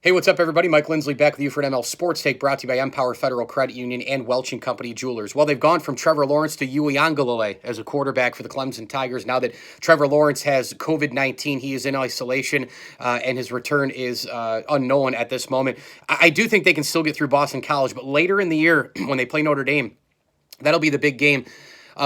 Hey, what's up, everybody? Mike Lindsley back with you for an ML Sports Take brought to you by Empower Federal Credit Union and Welch and Company Jewelers. Well, they've gone from Trevor Lawrence to Uiagalelei as a quarterback for the Clemson Tigers. Now that Trevor Lawrence has COVID-19, he is in isolation and his return is unknown at this moment. I do think they can still get through Boston College, but later in the year when they play Notre Dame, that'll be the big game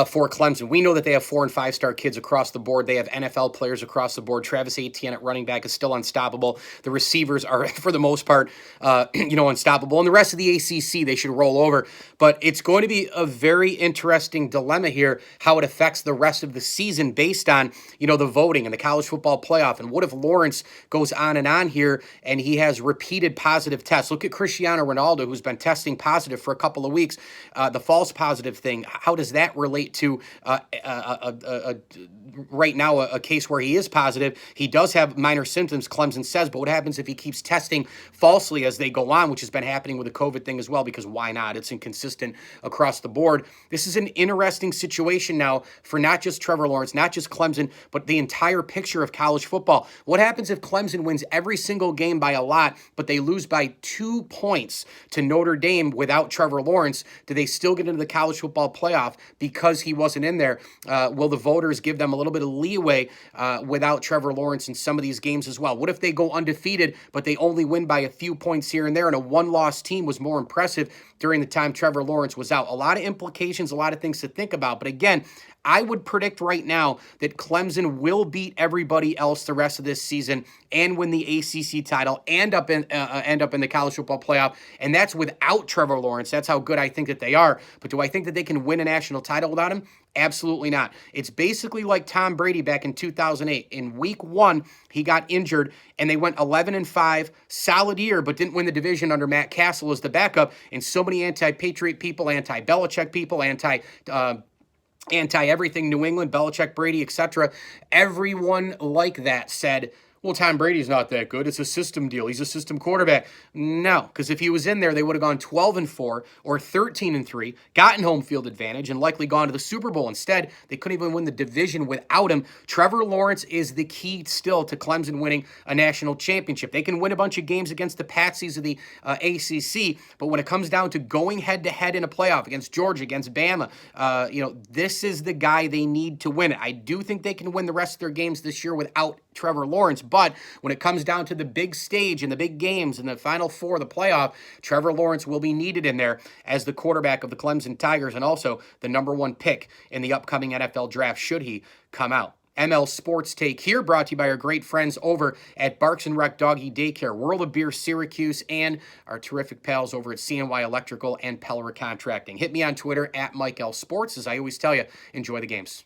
for Clemson. We know that they have 4- and 5-star kids across the board. They have NFL players across the board. Travis Etienne at running back is still unstoppable. The receivers are, for the most part, unstoppable. And the rest of the ACC, they should roll over. But it's going to be a very interesting dilemma here, how it affects the rest of the season based on, the voting and the college football playoff. And what if Lawrence goes on here and he has repeated positive tests? Look at Cristiano Ronaldo, who's been testing positive for a couple of weeks. The false positive thing, how does that relate to right now a case where he is positive? He does have minor symptoms, Clemson says, but what happens if he keeps testing falsely as they go on, which has been happening with the COVID thing as well, because why not? It's inconsistent across the board. This is an interesting situation now for not just Trevor Lawrence, not just Clemson, but the entire picture of college football. What happens if Clemson wins every single game by a lot, but they lose by 2 points to Notre Dame without Trevor Lawrence? Do they still get into the college football playoff because he wasn't in there? Will the voters give them a little bit of leeway without Trevor Lawrence in some of these games as well? What if they go undefeated, but they only win by a few points here and there, and a one-loss team was more impressive during the time Trevor Lawrence was out? A lot of implications, a lot of things to think about. But again, I would predict right now that Clemson will beat everybody else the rest of this season and win the ACC title and end up in the college football playoff. And that's without Trevor Lawrence. That's how good I think that they are. But do I think that they can win a national title without him? Absolutely not. It's basically like Tom Brady back in 2008. In week 1, he got injured and they went 11-5, solid year, but didn't win the division under Matt Castle as the backup. And so many anti-Patriot people, anti-Belichick people, anti-everything New England, Belichick, Brady, etc. Everyone like that said, well, Tom Brady's not that good. It's a system deal. He's a system quarterback. No, because if he was in there, they would have gone 12-4 or 13-3, gotten home field advantage, and likely gone to the Super Bowl. Instead, they couldn't even win the division without him. Trevor Lawrence is the key still to Clemson winning a national championship. They can win a bunch of games against the patsies of the ACC, but when it comes down to going head-to-head in a playoff against Georgia, against Bama, this is the guy they need to win it. I do think they can win the rest of their games this year without Trevor Lawrence, but when it comes down to the big stage and the big games and the Final Four, the playoff, Trevor Lawrence will be needed in there as the quarterback of the Clemson Tigers and also the number 1 pick in the upcoming NFL draft should he come out. ML Sports Take here, brought to you by our great friends over at Barks and Rec Doggy Daycare, World of Beer Syracuse, and our terrific pals over at CNY Electrical and Peller Contracting. Hit me on Twitter at Mike L Sports. As I always tell you, enjoy the games.